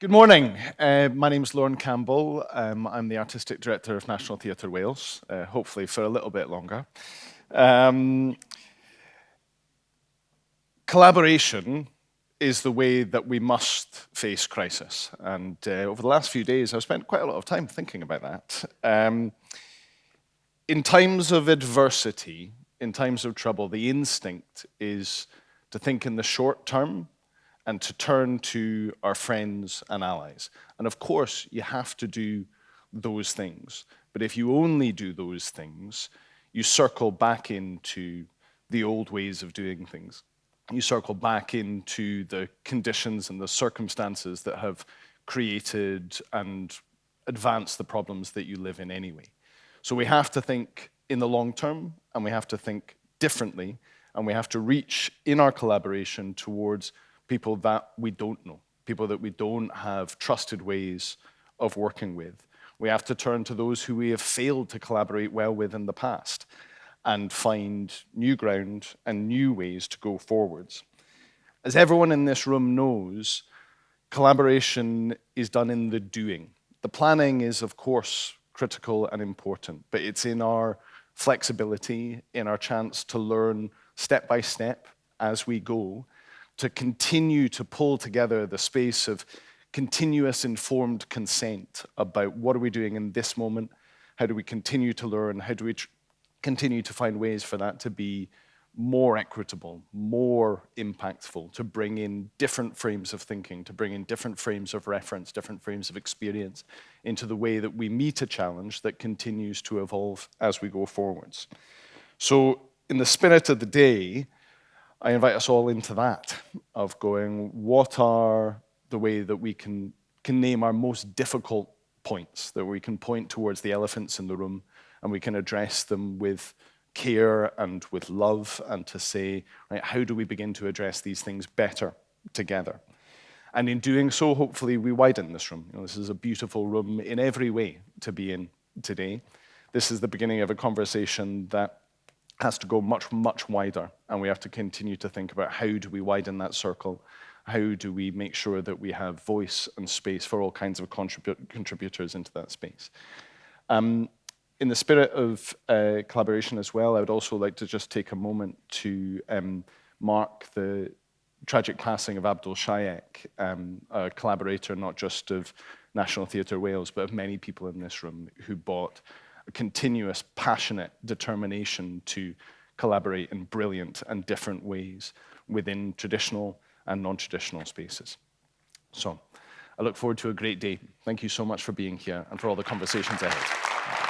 Good morning. My name's Lorne Campbell. I'm the Artistic Director of National Theatre Wales, hopefully for a little bit longer. Collaboration is the way that we must face crisis. And over the last few days, I've spent quite a lot of time thinking about that. In times of adversity, in times of trouble, the instinct is to think in the short term and to turn to our friends and allies. And of course, you have to do those things. But if you only do those things, you circle back into the old ways of doing things. You circle back into the conditions and the circumstances that have created and advanced the problems that you live in anyway. So we have to think in the long term, and we have to think differently, and we have to reach in our collaboration towards people that we don't know, people that we don't have trusted ways of working with. We have to turn to those who we have failed to collaborate well with in the past and find new ground and new ways to go forwards. As everyone in this room knows, collaboration is done in the doing. The planning is, of course, critical and important, but it's in our flexibility, in our chance to learn step by step as we go, to continue to pull together the space of continuous informed consent about what are we doing in this moment, how do we continue to learn, how do we continue to find ways for that to be more equitable, more impactful, to bring in different frames of thinking, to bring in different frames of reference, different frames of experience into the way that we meet a challenge that continues to evolve as we go forwards. So in the spirit of the day, I invite us all into that, of going, what are the way that we can name our most difficult points, that we can point towards the elephants in the room, and we can address them with care and with love, and to say, right, how do we begin to address these things better together? And in doing so, hopefully we widen this room. This is a beautiful room in every way to be in today. This is the beginning of a conversation that has to go much, much wider, and we have to continue to think about how do we widen that circle, how do we make sure that we have voice and space for all kinds of contributors into that space. In the spirit of collaboration as well, I would also like to just take a moment to mark the tragic passing of Abdul Shayeq, a collaborator not just of National Theatre Wales, but of many people in this room who brought a continuous, passionate determination to collaborate in brilliant and different ways within traditional and non-traditional spaces. So I look forward to a great day. Thank you so much for being here and for all the conversations ahead.